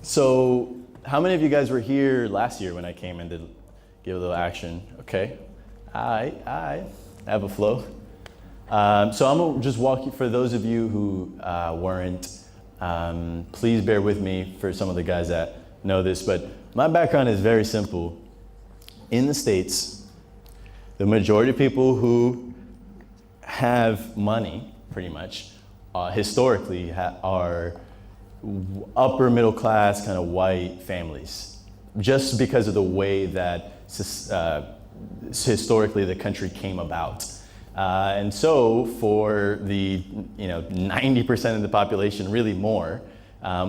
So how many of you guys were here last year when I came in to give a little action? Okay, I have a flow. So I'm gonna just walk you, for those of you who weren't, please bear with me for some of the guys that know this, but my background is very simple. In the States, the majority of people who have money, pretty much, historically are upper middle class kind of white families, just because of the way that historically the country came about. And so for the 90% of the population, really more,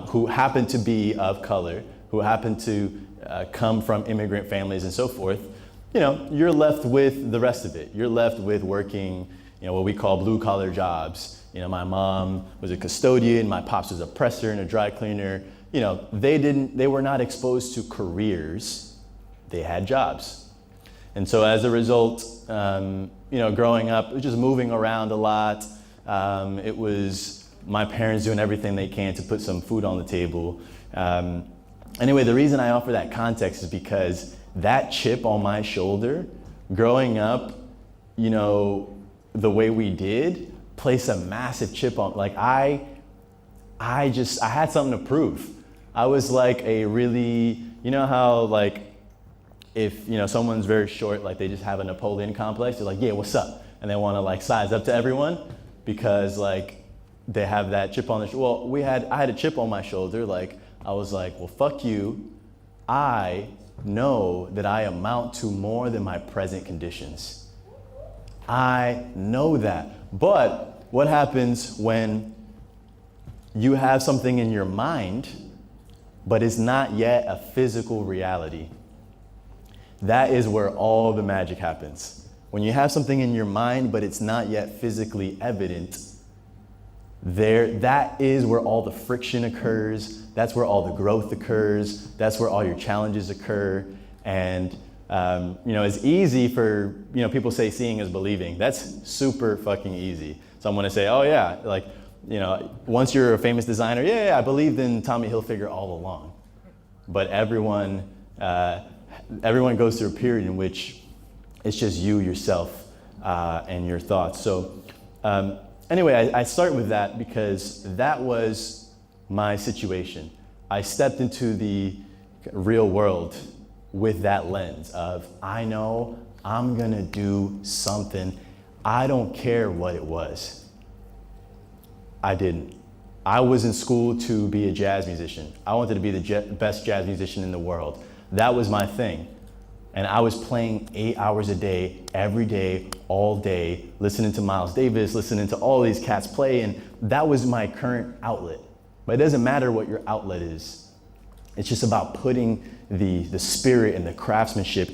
who happen to be of color, who happen to come from immigrant families and so forth, you're left with the rest of it. You're left with working, what we call blue collar jobs. My mom was a custodian, my pops was a presser and a dry cleaner. They were not exposed to careers, they had jobs. And so as a result, growing up, it was just moving around a lot. It was my parents doing everything they can to put some food on the table. Anyway, the reason I offer that context is because that chip on my shoulder, growing up, the way we did, placed a massive chip on, I had something to prove. I was like a really, how if someone's very short, they just have a Napoleon complex, they're like, yeah, what's up? And they want to size up to everyone because they have that chip on their shoulder. Well, I had a chip on my shoulder. I was like, well, fuck you. I know that I amount to more than my present conditions. I know that. But what happens when you have something in your mind, but it's not yet a physical reality? That is where all the magic happens. When you have something in your mind, but it's not yet physically evident, that is where all the friction occurs. That's where all the growth occurs. That's where all your challenges occur. And it's easy for, people say seeing is believing. That's super fucking easy. Someone to say, oh yeah, once you're a famous designer, yeah, I believed in Tommy Hilfiger all along. But everyone goes through a period in which it's just you, yourself, and your thoughts. So anyway, I start with that because that was my situation. I stepped into the real world with that lens of, I know I'm gonna do something. I don't care what it was. I didn't. I was in school to be a jazz musician. I wanted to be the best jazz musician in the world. That was my thing. And I was playing 8 hours a day, every day, all day, listening to Miles Davis, listening to all these cats play, and that was my current outlet. But it doesn't matter what your outlet is. It's just about putting the spirit and the craftsmanship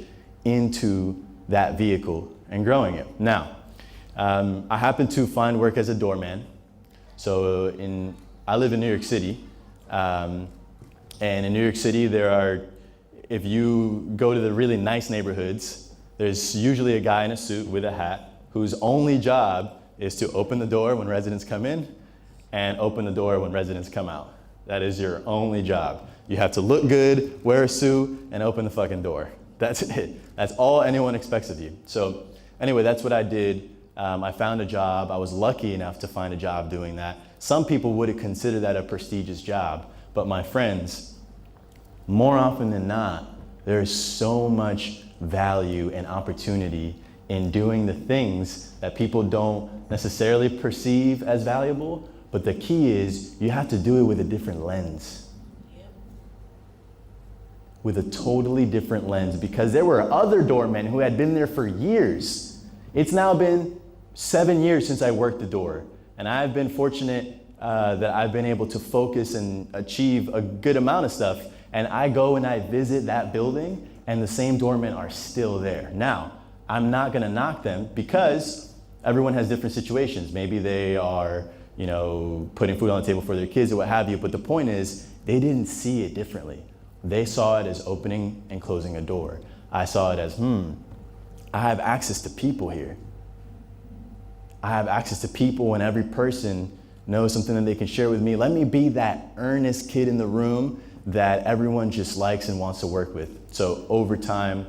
into that vehicle and growing it. Now, I happened to find work as a doorman. So I live in New York City, and in New York City if you go to the really nice neighborhoods, there's usually a guy in a suit with a hat whose only job is to open the door when residents come in and open the door when residents come out. That is your only job. You have to look good, wear a suit, and open the fucking door. That's it. That's all anyone expects of you. So anyway, that's what I did. I found a job. I was lucky enough to find a job doing that. Some people wouldn't consider that a prestigious job, but my friends, more often than not, there's so much value and opportunity in doing the things that people don't necessarily perceive as valuable, but the key is you have to do it with a different lens. With a totally different lens, because there were other doormen who had been there for years. It's now been 7 years since I worked the door, and I've been fortunate that I've been able to focus and achieve a good amount of stuff. And I go and I visit that building and the same doormen are still there. Now, I'm not gonna knock them because everyone has different situations. Maybe they are, putting food on the table for their kids or what have you, but the point is, they didn't see it differently. They saw it as opening and closing a door. I saw it as, I have access to people here. I have access to people and every person knows something that they can share with me. Let me be that earnest kid in the room that everyone just likes and wants to work with. So over time,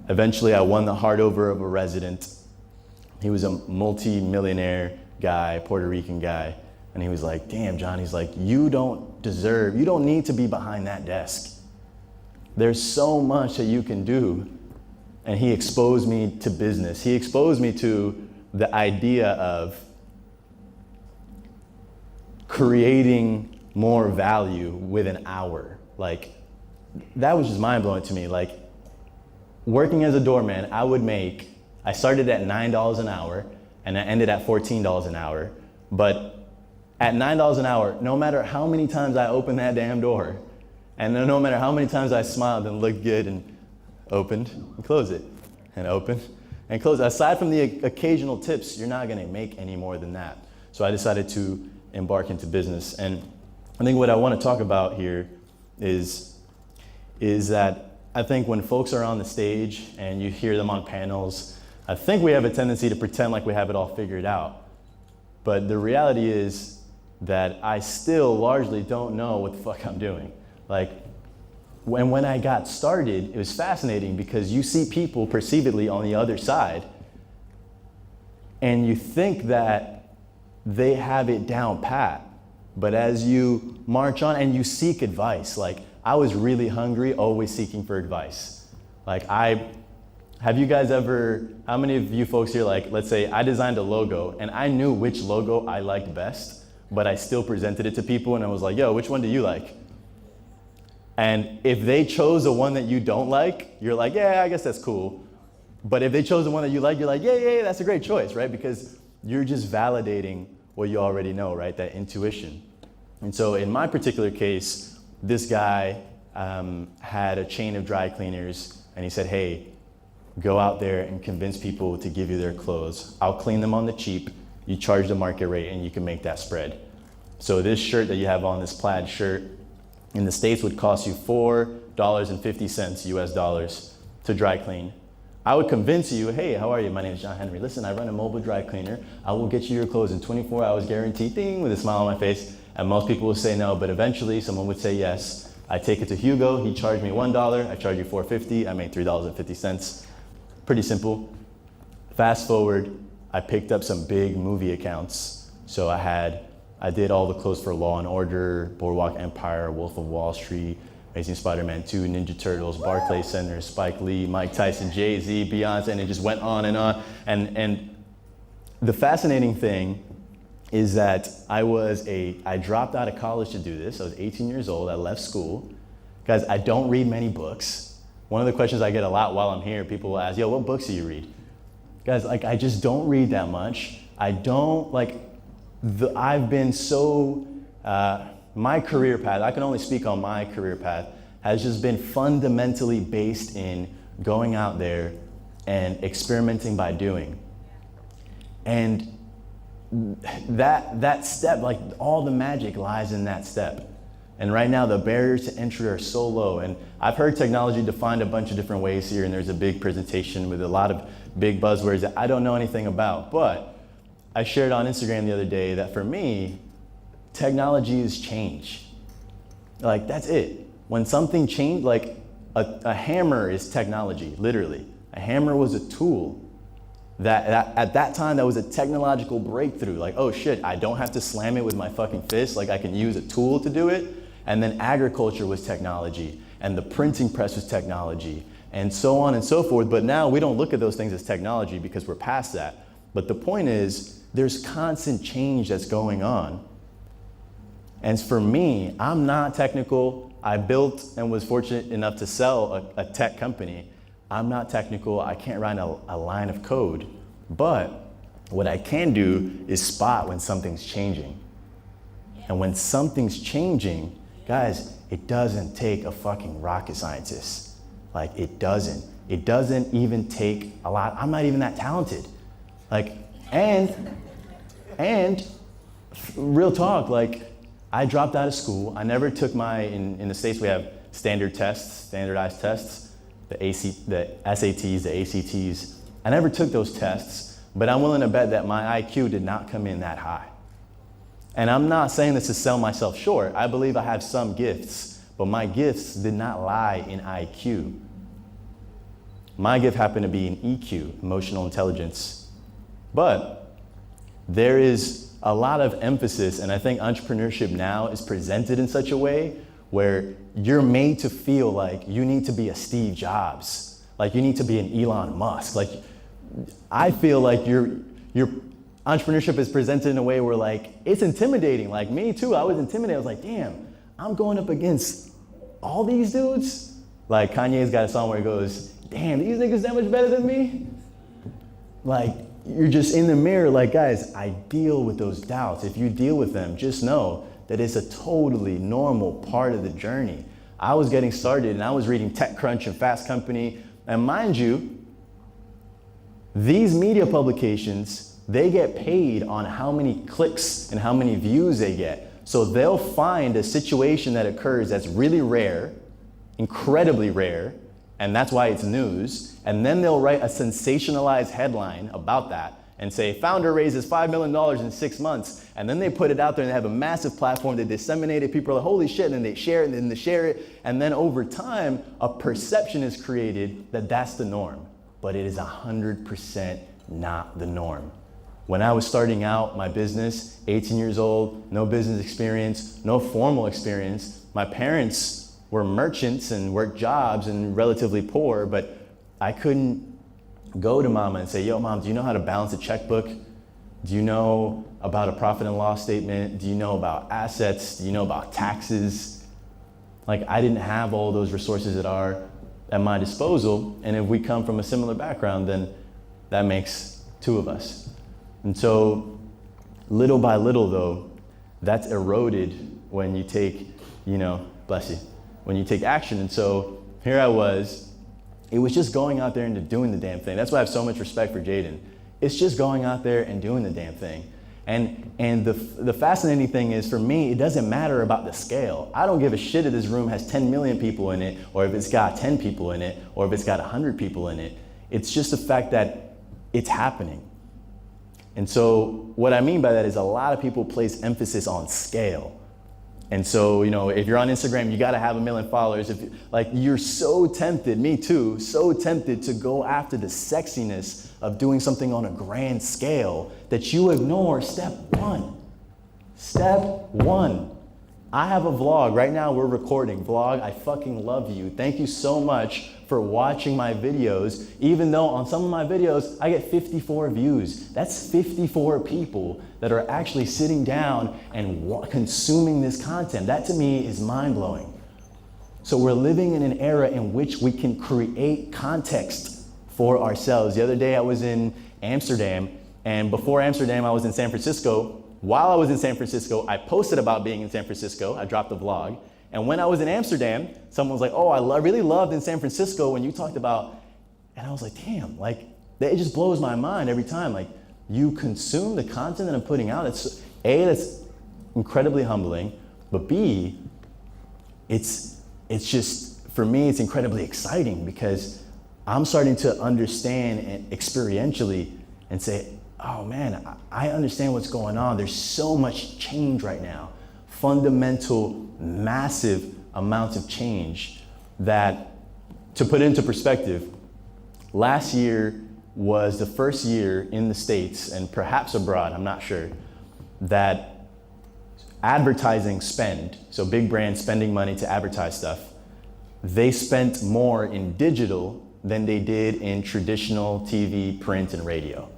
eventually I won the heart over of a resident. He was a multi-millionaire guy, Puerto Rican guy. And he was like, damn, John, he's like, you don't need to be behind that desk. There's so much that you can do. And he exposed me to business. He exposed me to the idea of creating more value with an hour. Like, that was just mind-blowing to me. Like, working as a doorman, I started at $9 an hour, and I ended at $14 an hour. But at $9 an hour, no matter how many times I opened that damn door, and no matter how many times I smiled and looked good and opened and closed it, and opened and closed it, aside from the occasional tips, you're not gonna make any more than that. So I decided to embark into business. And I think what I wanna talk about here is that I think when folks are on the stage and you hear them on panels, I think we have a tendency to pretend like we have it all figured out. But the reality is that I still largely don't know what the fuck I'm doing. Like, when I got started, it was fascinating because you see people perceivedly on the other side and you think that they have it down pat. But as you march on and you seek advice, like I was really hungry, always seeking for advice. Like have you guys ever, how many of you folks here, like, let's say I designed a logo and I knew which logo I liked best, but I still presented it to people and I was like, yo, which one do you like? And if they chose the one that you don't like, you're like, yeah, I guess that's cool. But if they chose the one that you like, you're like, yeah, that's a great choice, right? Because you're just validating what you already know, right? That intuition. And so in my particular case, this guy had a chain of dry cleaners and he said, hey, go out there and convince people to give you their clothes. I'll clean them on the cheap. You charge the market rate and you can make that spread. So this shirt that you have on, this plaid shirt, in the States would cost you $4.50 US dollars to dry clean. I would convince you, hey, how are you? My name is John Henry. Listen, I run a mobile dry cleaner. I will get you your clothes in 24 hours guaranteed, ding, with a smile on my face. And most people will say no, but eventually someone would say yes. I take it to Hugo, he charged me $1, I charge you $4.50, I make $3.50. Pretty simple. Fast forward, I picked up some big movie accounts. So I did all the clothes for Law and Order, Boardwalk Empire, Wolf of Wall Street, Amazing Spider-Man 2, Ninja Turtles, Barclays Center, Spike Lee, Mike Tyson, Jay-Z, Beyonce, and it just went on and on. And the fascinating thing is that I dropped out of college to do this. I was 18 years old, I left school. Guys, I don't read many books. One of the questions I get a lot while I'm here, people will ask, yo, what books do you read? Guys, like, I just don't read that much. I've been so, my career path, I can only speak on my career path, has just been fundamentally based in going out there and experimenting by doing. And that step, like all the magic lies in that step. And right now the barriers to entry are so low. And I've heard technology defined a bunch of different ways here, and there's a big presentation with a lot of big buzzwords that I don't know anything about. But I shared on Instagram the other day that for me, technology is change. Like, that's it. When something changed, like a hammer is technology, literally. A hammer was a tool that at that time, that was a technological breakthrough. Like, oh shit, I don't have to slam it with my fucking fist. Like, I can use a tool to do it. And then agriculture was technology, and the printing press was technology, and so on and so forth. But now we don't look at those things as technology because we're past that. But the point is, there's constant change that's going on. And for me, I'm not technical. I built and was fortunate enough to sell a tech company. I'm not technical. I can't write a line of code. But what I can do is spot when something's changing. And when something's changing, guys, it doesn't take a fucking rocket scientist. Like, it doesn't. It doesn't even take a lot. I'm not even that talented. Like, and real talk, like, I dropped out of school. I never took in the States we have standardized tests, the SATs, the ACTs. I never took those tests, but I'm willing to bet that my IQ did not come in that high. And I'm not saying this to sell myself short. I believe I have some gifts, but my gifts did not lie in IQ. My gift happened to be in EQ, emotional intelligence. But there is a lot of emphasis, and I think entrepreneurship now is presented in such a way where you're made to feel like you need to be a Steve Jobs, like you need to be an Elon Musk. Like, I feel like your entrepreneurship is presented in a way where like, it's intimidating. Like me too, I was intimidated. I was like, damn, I'm going up against all these dudes. Like Kanye's got a song where he goes, damn, these niggas that much better than me? Like, you're just in the mirror like, guys, I deal with those doubts. If you deal with them, just know that it's a totally normal part of the journey. I was getting started and I was reading TechCrunch and Fast Company. And mind you, these media publications, they get paid on how many clicks and how many views they get. So they'll find a situation that occurs that's really rare, incredibly rare, and that's why it's news. And then they'll write a sensationalized headline about that and say, founder raises $5 million in 6 months. And then they put it out there and they have a massive platform. They disseminate it. People are like, holy shit, and then they share it, and then they share it. And then over time, a perception is created that that's the norm. But it is 100% not the norm. When I was starting out my business, 18 years old, no business experience, no formal experience, my parents were merchants and worked jobs and relatively poor, but I couldn't go to mama and say, yo, mom, do you know how to balance a checkbook? Do you know about a profit and loss statement? Do you know about assets? Do you know about taxes? Like, I didn't have all those resources that are at my disposal. And if we come from a similar background, then that makes two of us. And so little by little though, that's eroded when you take, bless you, when you take action. And so here I was, it was just going out there and doing the damn thing. That's why I have so much respect for Jaden. It's just going out there and doing the damn thing. And the fascinating thing is, for me, it doesn't matter about the scale. I don't give a shit if this room has 10 million people in it, or if it's got 10 people in it, or if it's got 100 people in it. It's just the fact that it's happening. And so what I mean by that is a lot of people place emphasis on scale. And so, if you're on Instagram, you gotta have 1 million followers. If you're so tempted, me too, so tempted to go after the sexiness of doing something on a grand scale that you ignore step one. Step one. I have a vlog. Right now we're recording. Vlog, I fucking love you. Thank you so much for watching my videos, even though on some of my videos, I get 54 views. That's 54 people that are actually sitting down and consuming this content. That to me is mind-blowing. So we're living in an era in which we can create context for ourselves. The other day I was in Amsterdam, and before Amsterdam, I was in San Francisco. While I was in San Francisco, I posted about being in San Francisco. I dropped a vlog. And when I was in Amsterdam, someone was like, oh, I really loved in San Francisco when you talked about, and I was like, damn, it just blows my mind every time. You consume the content that I'm putting out. It's A, that's incredibly humbling, but B, it's just, for me, it's incredibly exciting because I'm starting to understand and experientially and say, oh man, I understand what's going on. There's so much change right now. Fundamental, massive amounts of change that, to put into perspective, last year was the first year in the States and perhaps abroad, I'm not sure, that advertising spend, so big brands spending money to advertise stuff, they spent more in digital than they did in traditional TV, print, and radio.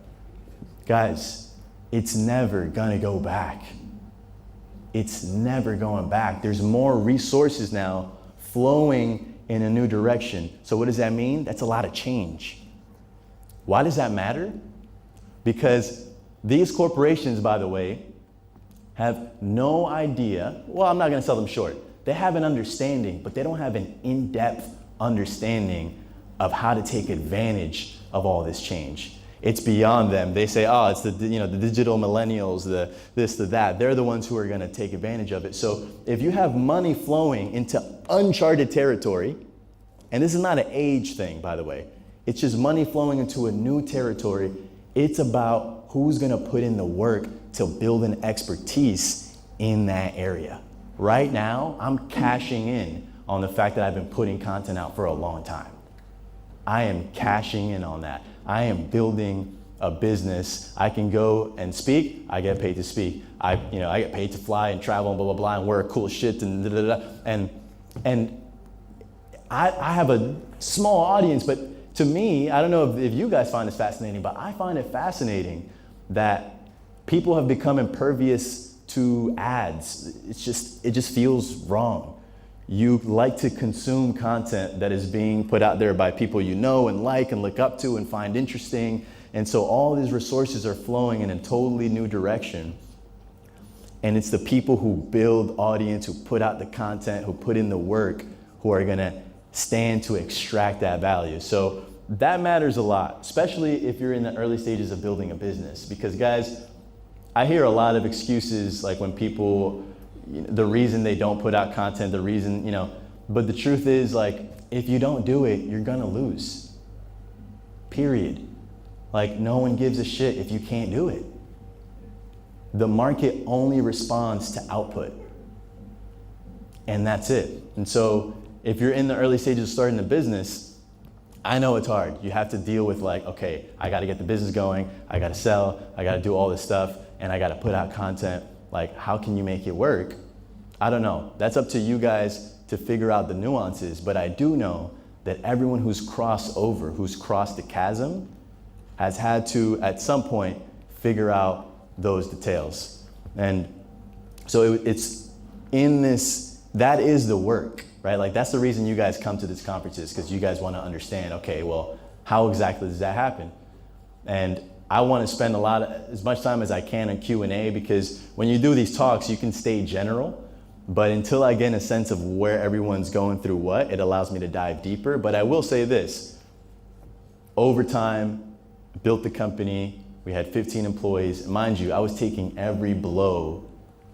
Guys, it's never gonna go back. It's never going back. There's more resources now flowing in a new direction. So what does that mean? That's a lot of change. Why does that matter? Because these corporations, by the way, have no idea. Well, I'm not gonna sell them short. They have an understanding, but they don't have an in-depth understanding of how to take advantage of all this change. It's beyond them. They say, oh, it's the digital millennials, the this, the that. They're the ones who are gonna take advantage of it. So if you have money flowing into uncharted territory, and this is not an age thing, by the way, it's just money flowing into a new territory, it's about who's gonna put in the work to build an expertise in that area. Right now, I'm cashing in on the fact that I've been putting content out for a long time. I am cashing in on that. I am building a business. I can go and speak. I get paid to speak. I get paid to fly and travel and blah, blah, blah, and wear cool shit and da, da, da. And I have a small audience, but to me, I don't know if you guys find this fascinating, but I find it fascinating that people have become impervious to ads. It just feels wrong. You like to consume content that is being put out there by people you know and like and look up to and find interesting. And so all these resources are flowing in a totally new direction. And it's the people who build audience, who put out the content, who put in the work, who are gonna stand to extract that value. So that matters a lot, especially if you're in the early stages of building a business. Because guys, I hear a lot of excuses, like when people, the reason they don't put out content, the reason, but the truth is, like, if you don't do it, you're gonna lose, period. Like, no one gives a shit if you can't do it. The market only responds to output, and that's it. And so if you're in the early stages of starting a business, I know it's hard. You have to deal with, like, okay, I gotta get the business going, I gotta sell, I gotta do all this stuff, and I gotta put out content. Like, how can you make it work? I don't know. That's up to you guys to figure out the nuances, but I do know that everyone who's crossed over, who's crossed the chasm, has had to, at some point, figure out those details. And so it's in this, that is the work, right? Like, that's the reason you guys come to these conferences, because you guys wanna understand, okay, well, how exactly does that happen? And I want to spend as much time as I can on Q&A, because when you do these talks, you can stay general, but until I get a sense of where everyone's going through what, it allows me to dive deeper. But I will say this, over time, built the company, we had 15 employees. Mind you, I was taking every blow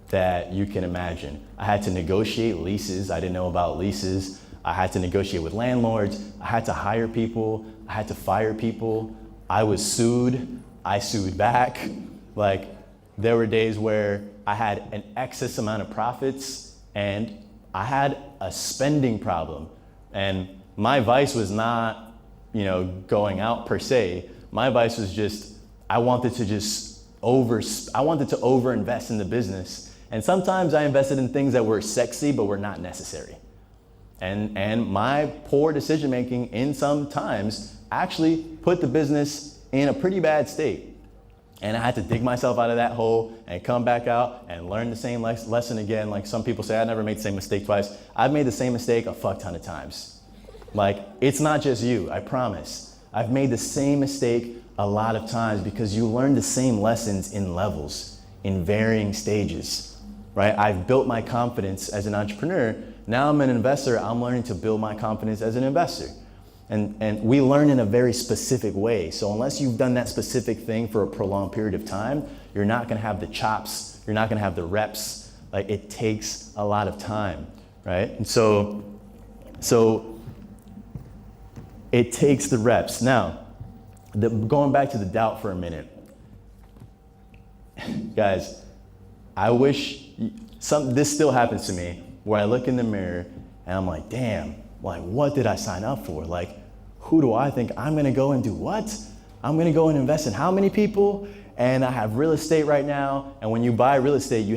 that you can imagine. I had to negotiate leases. I didn't know about leases. I had to negotiate with landlords. I had to hire people. I had to fire people. I was sued. I sued back. Like, there were days where I had an excess amount of profits and I had a spending problem. And my vice was not, going out per se. My vice was just, I wanted to overinvest in the business. And sometimes I invested in things that were sexy but were not necessary. And my poor decision making in some times actually put the business in a pretty bad state. And I had to dig myself out of that hole and come back out and learn the same lesson again. Like some people say, I never made the same mistake twice. I've made the same mistake a fuck ton of times. Like, it's not just you, I promise. I've made the same mistake a lot of times because you learn the same lessons in levels, in varying stages, right? I've built my confidence as an entrepreneur. Now I'm an investor, I'm learning to build my confidence as an investor. And we learn in a very specific way. So unless you've done that specific thing for a prolonged period of time, you're not gonna have the chops, you're not gonna have the reps. Like, it takes a lot of time, right? And so it takes the reps. Now, going back to the doubt for a minute. Guys, I wish, this still happens to me, where I look in the mirror and I'm like, damn, like, what did I sign up for? Like, who do I think I'm gonna go and do what? I'm gonna go and invest in how many people? And I have real estate right now. And when you buy real estate,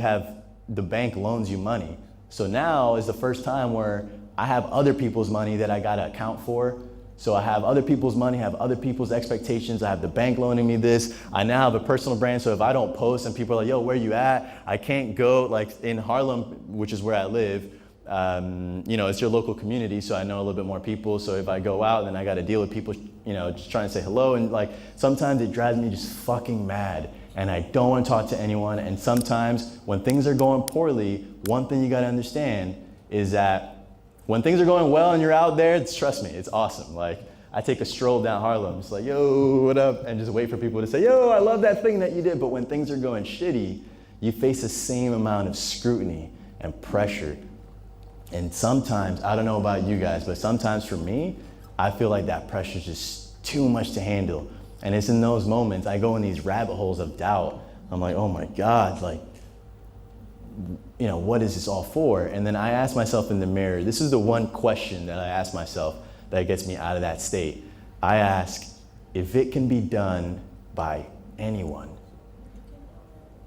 the bank loans you money. So now is the first time where I have other people's money that I gotta account for. So I have other people's money, have other people's expectations. I have the bank loaning me this. I now have a personal brand. So if I don't post and people are like, yo, where you at? I can't go. Like in Harlem, which is where I live, it's your local community, so I know a little bit more people. So if I go out, then I got to deal with people, just trying to say hello. And like, sometimes it drives me just fucking mad and I don't want to talk to anyone. And sometimes when things are going poorly, one thing you got to understand is that when things are going well and you're out there, trust me, it's awesome. Like, I take a stroll down Harlem, it's like, yo, what up? And just wait for people to say, yo, I love that thing that you did. But when things are going shitty, you face the same amount of scrutiny and pressure. And sometimes, I don't know about you guys, but sometimes for me, I feel like that pressure is just too much to handle. And it's in those moments I go in these rabbit holes of doubt. I'm like, oh my God, like, what is this all for? And then I ask myself in the mirror, this is the one question that I ask myself that gets me out of that state. I ask, if it can be done by anyone,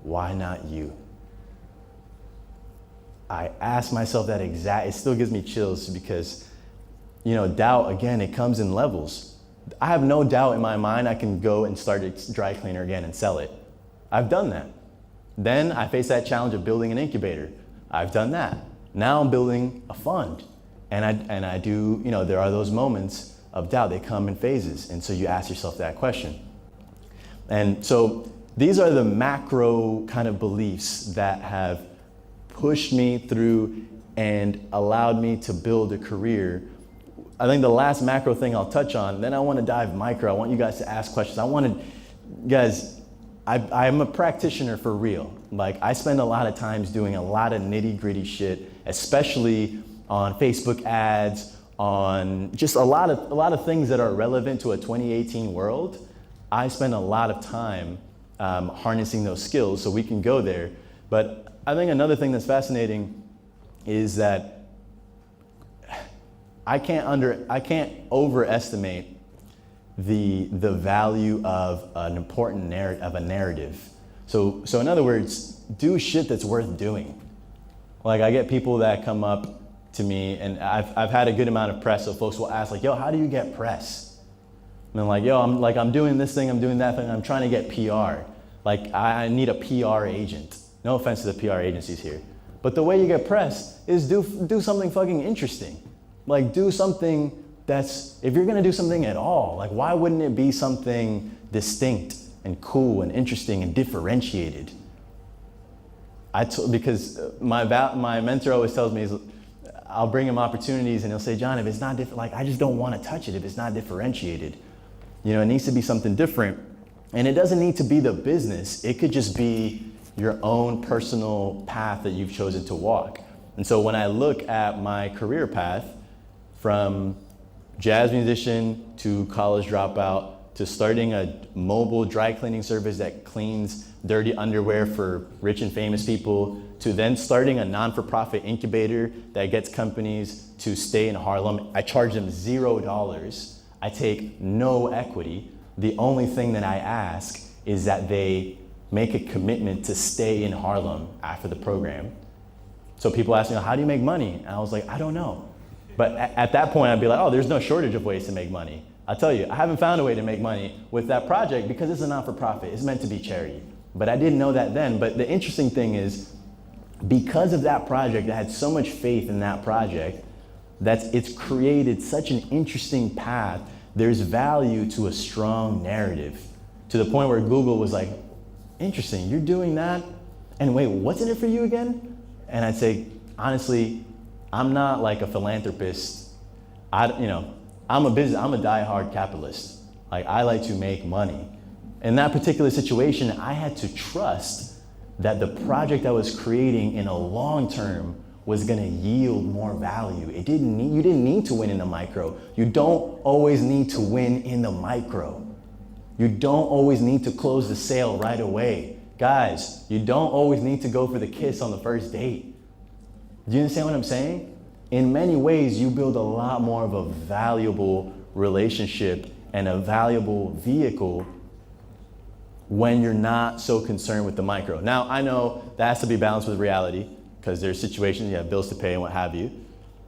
why not you? I ask myself that it still gives me chills because, doubt, again, it comes in levels. I have no doubt in my mind I can go and start a dry cleaner again and sell it. I've done that. Then I face that challenge of building an incubator. I've done that. Now I'm building a fund. And I do, there are those moments of doubt. They come in phases. And so you ask yourself that question. And so these are the macro kind of beliefs that have pushed me through and allowed me to build a career. I think the last macro thing I'll touch on, then I want to dive micro. I want you guys to ask questions. I'm a practitioner for real. Like, I spend a lot of times doing a lot of nitty-gritty shit, especially on Facebook ads, on just a lot of things that are relevant to a 2018 world. I spend a lot of time harnessing those skills so we can go there. But I think another thing that's fascinating is that I can't overestimate the value of an important narrative. So in other words, do shit that's worth doing. Like, I get people that come up to me, and I've had a good amount of press, so folks will ask, like, yo, how do you get press? And I'm like, yo, I'm doing this thing, I'm doing that thing, I'm trying to get PR. Like, I need a PR agent. No offense to the PR agencies here. But the way you get press is do something fucking interesting. Like, do something if you're gonna do something at all, like, why wouldn't it be something distinct and cool and interesting and differentiated? Because my mentor always tells me, I'll bring him opportunities and he'll say, John, if it's not different, like, I just don't want to touch it if it's not differentiated. It needs to be something different. And it doesn't need to be the business. It could just be your own personal path that you've chosen to walk. And so when I look at my career path, from jazz musician to college dropout to starting a mobile dry cleaning service that cleans dirty underwear for rich and famous people, to then starting a non-for-profit incubator that gets companies to stay in Harlem. I charge them $0. I take no equity. The only thing that I ask is that they make a commitment to stay in Harlem after the program. So people ask me, how do you make money? And I was like, I don't know. But at that point, I'd be like, oh, there's no shortage of ways to make money. I'll tell you, I haven't found a way to make money with that project because it's a non-for-profit. It's meant to be charity. But I didn't know that then. But the interesting thing is, because of that project, I had so much faith in that project that it's created such an interesting path. There's value to a strong narrative, to the point where Google was like, interesting, you're doing that? And wait, what's in it for you again? And I'd say, honestly, I'm not like a philanthropist. I'm a diehard capitalist. Like, I like to make money. In that particular situation, I had to trust that the project I was creating in a long term was gonna yield more value. You didn't need to win in the micro. You don't always need to win in the micro. You don't always need to close the sale right away. Guys, you don't always need to go for the kiss on the first date. Do you understand what I'm saying? In many ways, you build a lot more of a valuable relationship and a valuable vehicle when you're not so concerned with the micro. Now, I know that has to be balanced with reality because there's situations you have bills to pay and what have you.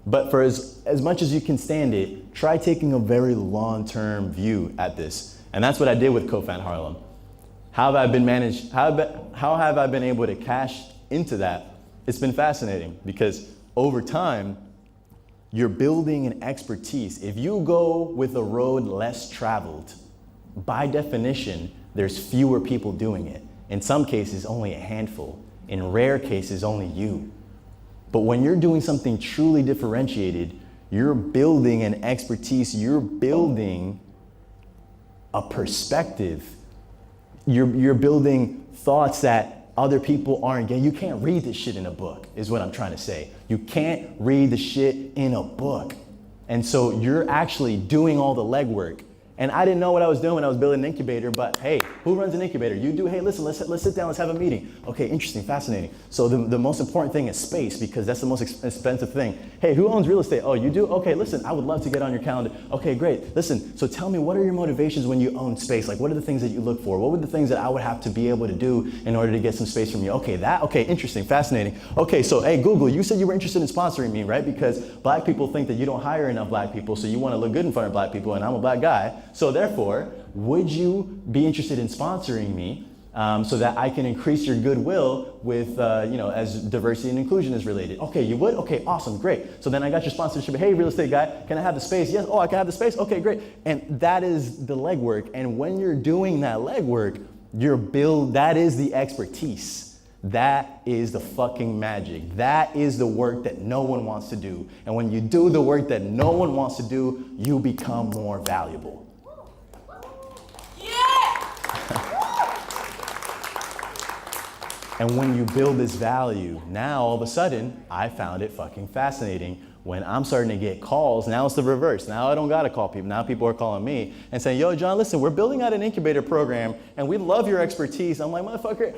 But for as much as you can stand it, try taking a very long-term view at this. And that's what I did with Co-Found Harlem. How have I been able to cash into that? It's been fascinating because over time, you're building an expertise. If you go with a road less traveled, by definition, there's fewer people doing it. In some cases, only a handful. In rare cases, only you. But when you're doing something truly differentiated, you're building an expertise, you're building a perspective. You're building thoughts that other people aren't getting. You can't read this shit in a book, is what I'm trying to say. You can't read the shit in a book. And so you're actually doing all the legwork. And I didn't know what I was doing when I was building an incubator, but hey, Who runs an incubator? You do. Hey, listen, let's sit down, let's have a meeting. Okay, interesting, fascinating. So the most important thing is space, because that's the most expensive thing. Hey, who owns real estate? Oh, you do? Okay, listen, I would love to get on your calendar. Okay, great. Listen, so tell me, what are your motivations when you own space? Like, what are the things that you look for? What were the things that I would have to be able to do in order to get some space from you? Okay, interesting, fascinating. Okay, so hey, Google, you said you were interested in sponsoring me, right? Because black people think that you don't hire enough black people, so you want to look good in front of black people, and I'm a black guy. So therefore, would you be interested in sponsoring me so that I can increase your goodwill with, as diversity and inclusion is related? Okay, you would? Okay, awesome, great. So then I got your sponsorship. Hey, real estate guy, can I have the space? Yes, oh, I can have the space? Okay, great. And that is the legwork. And when you're doing that legwork, that is the expertise. That is the fucking magic. That is the work that no one wants to do. And when you do the work that no one wants to do, you become more valuable. And when you build this value, now all of a sudden, I found it fucking fascinating. When I'm starting to get calls, now it's the reverse. Now I don't gotta call people. Now people are calling me and saying, yo, John, listen, we're building out an incubator program and we love your expertise. I'm like, motherfucker,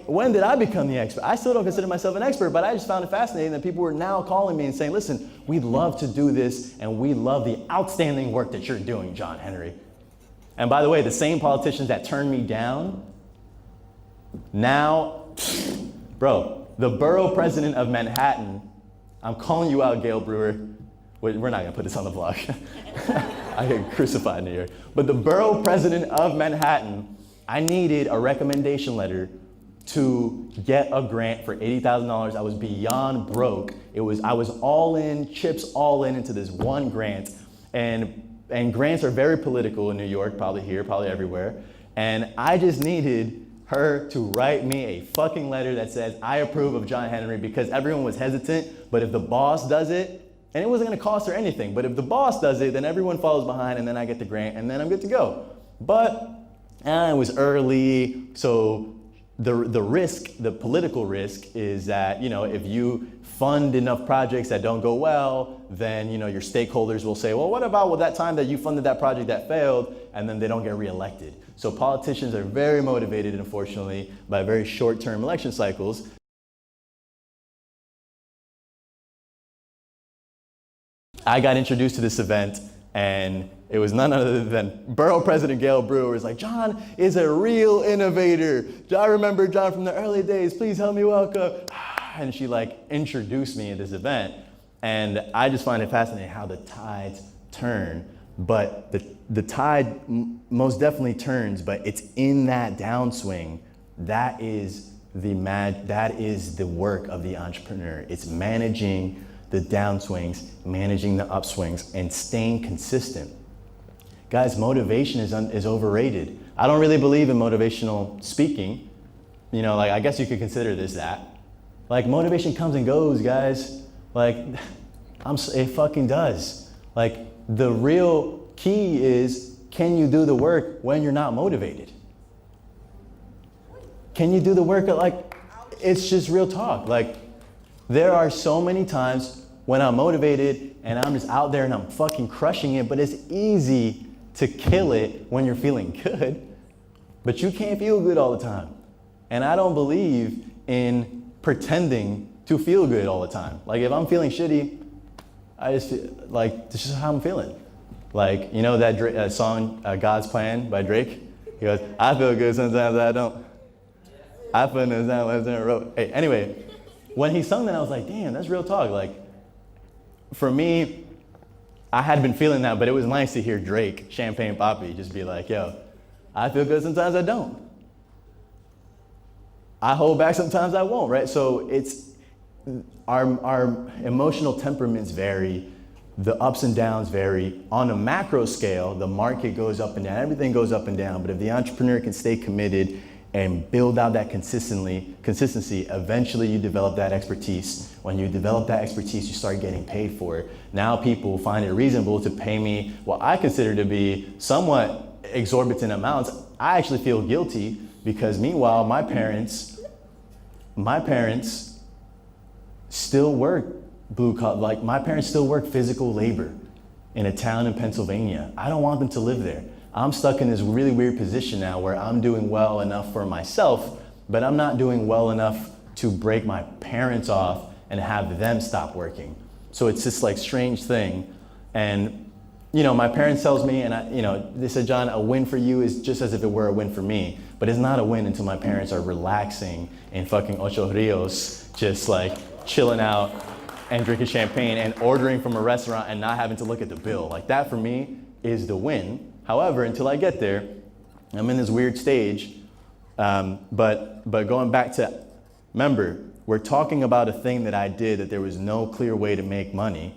when did I become the expert? I still don't consider myself an expert, but I just found it fascinating that people were now calling me and saying, listen, we'd love to do this and we love the outstanding work that you're doing, John Henry. And by the way, the same politicians that turned me down, now, bro, the borough president of Manhattan, I'm calling you out, Gail Brewer. We're not gonna put this on the blog. I get crucified in New York. But the borough president of Manhattan, I needed a recommendation letter to get a grant for $80,000. I was beyond broke. I was all in, chips all in into this one grant. And grants are very political in New York, probably here, probably everywhere. And I just needed her to write me a fucking letter that says, I approve of John Henry, because everyone was hesitant, but if the boss does it, and it wasn't gonna cost her anything, but if the boss does it, then everyone follows behind and then I get the grant and then I'm good to go. But it was early, so the risk, the political risk is that, if you fund enough projects that don't go well, then your stakeholders will say, well, what about that time that you funded that project that failed, and then they don't get reelected. So politicians are very motivated, unfortunately, by very short-term election cycles. I got introduced to this event, and it was none other than Borough President Gail Brewer was like, John is a real innovator. I remember John from the early days. Please help me welcome. And she introduced me at this event. And I just find it fascinating how the tides turn. But the tide most definitely turns, but it's in that downswing. That is the work of the entrepreneur. It's managing the downswings, managing the upswings, and staying consistent. Guys, motivation is overrated. I don't really believe in motivational speaking. I guess you could consider this that. Motivation comes and goes, guys. It fucking does. The real key is, can you do the work when you're not motivated? Can you do the work it's just real talk. There are so many times when I'm motivated and I'm just out there and I'm fucking crushing it, but it's easy to kill it when you're feeling good, but you can't feel good all the time. And I don't believe in pretending to feel good all the time. If I'm feeling shitty, I just feel this is how I'm feeling. That song, God's Plan by Drake? He goes, I feel good sometimes I don't. I feel no sound left in a row. Hey, anyway, when he sung that, I was like, damn, that's real talk. For me, I had been feeling that, but it was nice to hear Drake, Champagne Papi, just be like, yo, I feel good sometimes I don't. I hold back sometimes I won't, right? So it's, our emotional temperaments vary, the ups and downs vary. On a macro scale, the market goes up and down, everything goes up and down, but if the entrepreneur can stay committed and build out that consistency, eventually you develop that expertise. When you develop that expertise, you start getting paid for it. Now people find it reasonable to pay me what I consider to be somewhat exorbitant amounts. I actually feel guilty because meanwhile, my parents still work blue collar, my parents still work physical labor in a town in Pennsylvania. I don't want them to live there. I'm stuck in this really weird position now where I'm doing well enough for myself, but I'm not doing well enough to break my parents off and have them stop working. So it's this like strange thing. And my parents tells me, and they said, John, a win for you is just as if it were a win for me, but it's not a win until my parents are relaxing in fucking Ocho Rios, just like chilling out and drinking champagne and ordering from a restaurant and not having to look at the bill. Like that for me is the win. However, until I get there, I'm in this weird stage. But going back to, remember, we're talking about a thing that I did that there was no clear way to make money.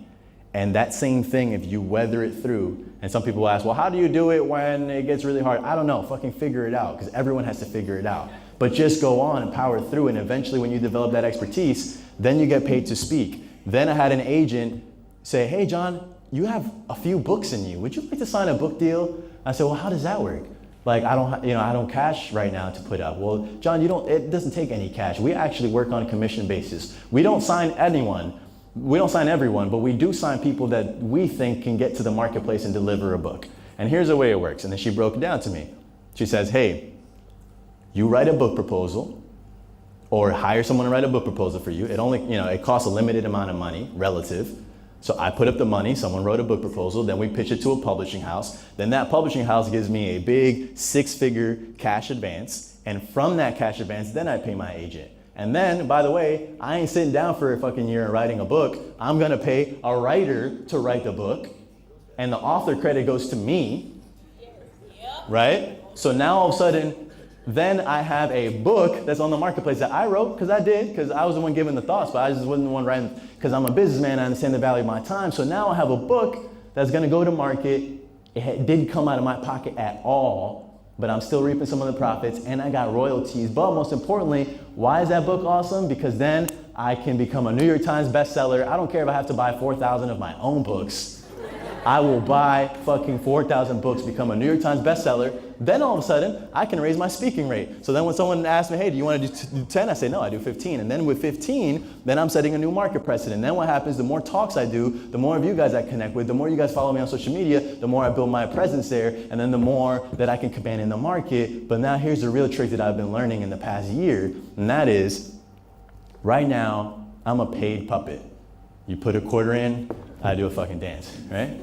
And that same thing, if you weather it through, and some people ask, well, how do you do it when it gets really hard? I don't know, fucking figure it out, because everyone has to figure it out. But just go on and power through, and eventually when you develop that expertise, then you get paid to speak. Then I had an agent say, hey, John, you have a few books in you. Would you like to sign a book deal? I said, well, how does that work? Like, I don't cash right now to put up. Well, John, it doesn't take any cash. We actually work on a commission basis. We don't sign anyone. We don't sign everyone, but we do sign people that we think can get to the marketplace and deliver a book. And here's the way it works. And then she broke it down to me. She says, hey, you write a book proposal or hire someone to write a book proposal for you. It only, it costs a limited amount of money, relative. So I put up the money, someone wrote a book proposal, then we pitch it to a publishing house. Then that publishing house gives me a big 6-figure cash advance. And from that cash advance, then I pay my agent. And then, by the way, I ain't sitting down for a fucking year and writing a book. I'm gonna pay a writer to write the book. And the author credit goes to me, right? So now all of a sudden, then I have a book that's on the marketplace that I wrote, because I was the one giving the thoughts, but I just wasn't the one writing, because I'm a businessman, I understand the value of my time. So now I have a book that's gonna go to market. It didn't come out of my pocket at all, but I'm still reaping some of the profits, and I got royalties. But most importantly, why is that book awesome? Because then I can become a New York Times bestseller. I don't care if I have to buy 4,000 of my own books. I will buy fucking 4,000 books, become a New York Times bestseller. Then all of a sudden, I can raise my speaking rate. So then when someone asks me, hey, do you want to do 10? I say, no, I do 15. And then with 15, then I'm setting a new market precedent. Then what happens, the more talks I do, the more of you guys I connect with, the more you guys follow me on social media, the more I build my presence there, and then the more that I can command in the market. But now here's the real trick that I've been learning in the past year, and that is, right now, I'm a paid puppet. You put a quarter in, I do a fucking dance, right?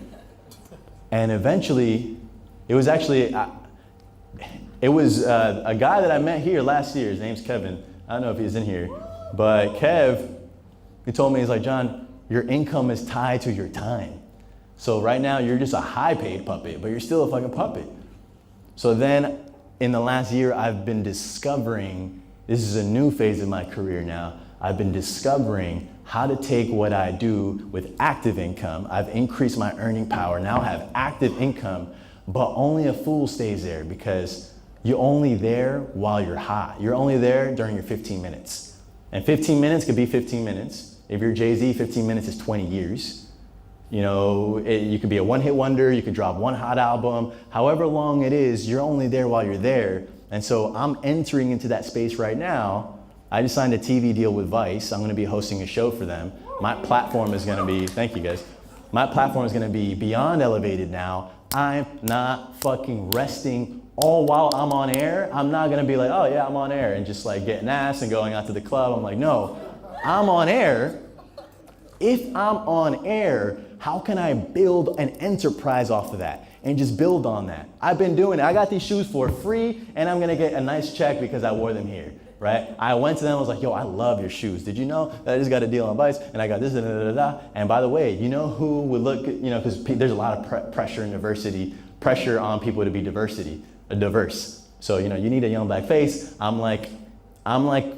And eventually, it was actually, a guy that I met here last year. His name's Kevin. I don't know if he's in here, but Kev, he told me, he's like, John, your income is tied to your time. So right now, you're just a high paid puppet, but you're still a fucking puppet. So then, in the last year, I've been discovering, this is a new phase of my career now, I've been discovering how to take what I do with active income. I've increased my earning power, now have active income, but only a fool stays there, because you're only there while you're hot. You're only there during your 15 minutes. And 15 minutes could be 15 minutes. If you're Jay-Z, 15 minutes is 20 years. You could be a one-hit wonder, you could drop one hot album, however long it is, you're only there while you're there. And so I'm entering into that space right now. I just signed a TV deal with Vice. I'm gonna be hosting a show for them. My platform is gonna be, thank you guys. My platform is gonna be beyond elevated now. I'm not fucking resting all while I'm on air. I'm not gonna be like, oh yeah, I'm on air, and just like getting ass and going out to the club. I'm like, no, I'm on air. If I'm on air, how can I build an enterprise off of that and just build on that? I've been doing it. I got these shoes for free, and I'm gonna get a nice check because I wore them here. Right? I went to them, I was like, yo, I love your shoes. Did you know that I just got a deal on Vice and I got this, and by the way, you know who would look, because there's a lot of pressure and diversity, pressure on people to be diverse. So, you need a young black face. I'm like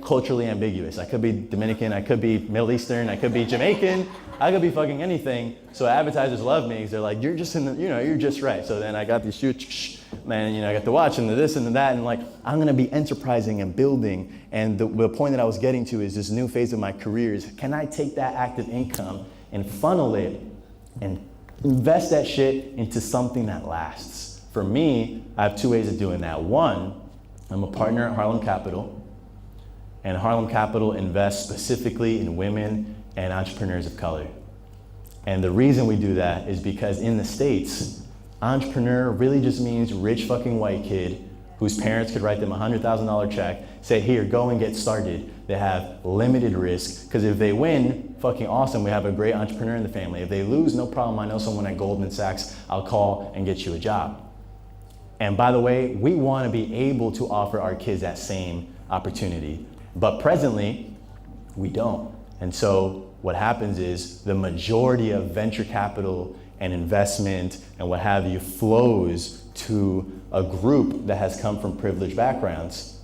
culturally ambiguous. I could be Dominican, I could be Middle Eastern, I could be Jamaican, I could be fucking anything. So advertisers love me because they're like, you're just you're just right. So then I got these shoes, man, I got the watch and the this and the that, and like, I'm gonna be enterprising and building. And the point that I was getting to is this new phase of my career is, can I take that active income and funnel it and invest that shit into something that lasts? For me, I have two ways of doing that. One, I'm a partner at Harlem Capital, and Harlem Capital invests specifically in women and entrepreneurs of color. And the reason we do that is because in the States, Entrepreneur really just means rich fucking white kid whose parents could write them a $100,000 check, say, here, go and get started. They have limited risk, because if they win, fucking awesome, we have a great entrepreneur in the family. If they lose, no problem, I know someone at Goldman Sachs, I'll call and get you a job. And by the way, we want to be able to offer our kids that same opportunity. But presently, we don't. And so what happens is the majority of venture capital and investment and what have you flows to a group that has come from privileged backgrounds.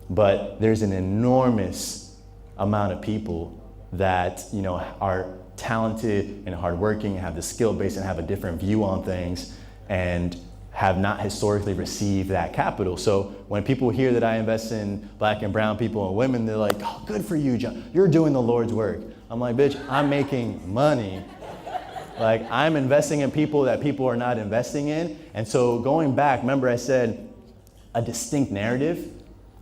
But there's an enormous amount of people that, you know, are talented and hardworking, have the skill base and have a different view on things, and have not historically received that capital. So when people hear that I invest in black and brown people and women, they're like, oh, good for you, John. You're doing the Lord's work. I'm like, bitch, I'm making money. Like, I'm investing in people that people are not investing in. And so going back, remember I said a distinct narrative.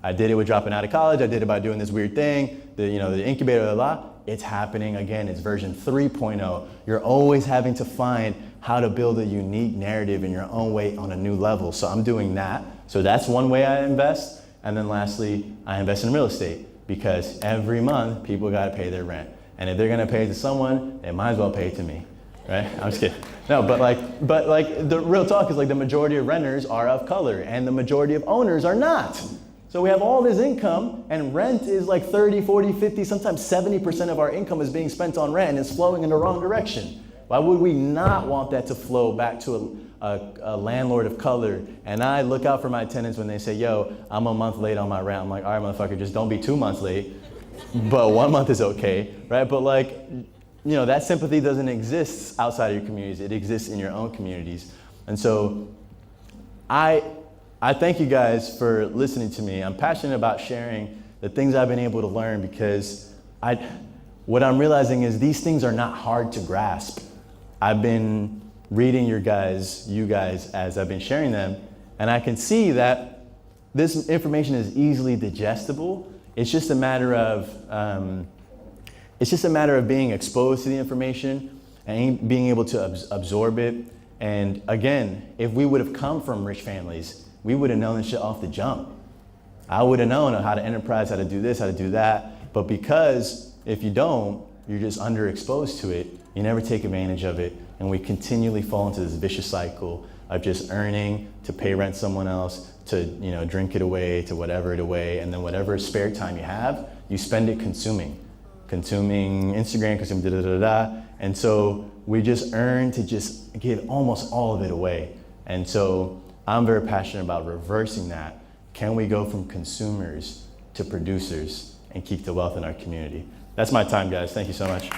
I did it with dropping out of college. I did it by doing this weird thing, the incubator, blah, blah, blah. It's happening again. It's version 3.0. You're always having to find how to build a unique narrative in your own way on a new level. So I'm doing that. So that's one way I invest. And then lastly, I invest in real estate, because every month people got to pay their rent. And if they're going to pay it to someone, they might as well pay it to me. Right? I'm just kidding. No, but like the real talk is, like, the majority of renters are of color and the majority of owners are not. So we have all this income, and rent is like 30, 40, 50, sometimes 70% of our income is being spent on rent, and it's flowing in the wrong direction. Why would we not want that to flow back to a landlord of color? And I look out for my tenants when they say, yo, I'm a month late on my rent. I'm like, all right, motherfucker, just don't be 2 months late. But 1 month is okay, right? But like, you know, that sympathy doesn't exist outside of your communities. It exists in your own communities. And so I thank you guys for listening to me. I'm passionate about sharing the things I've been able to learn, because what I'm realizing is these things are not hard to grasp. I've been reading you guys as I've been sharing them, and I can see that this information is easily digestible. It's just a matter of being exposed to the information and being able to absorb it. And again, if we would have come from rich families, we would have known this shit off the jump. I would have known how to enterprise, how to do this, how to do that. But because if you don't, you're just underexposed to it. You never take advantage of it. And we continually fall into this vicious cycle of just earning to pay rent someone else, to drink it away, to whatever it away. And then whatever spare time you have, you spend it consuming Instagram, consuming da-da-da-da. And so we just earn to just give almost all of it away. And so I'm very passionate about reversing that. Can we go from consumers to producers and keep the wealth in our community? That's my time, guys. Thank you so much.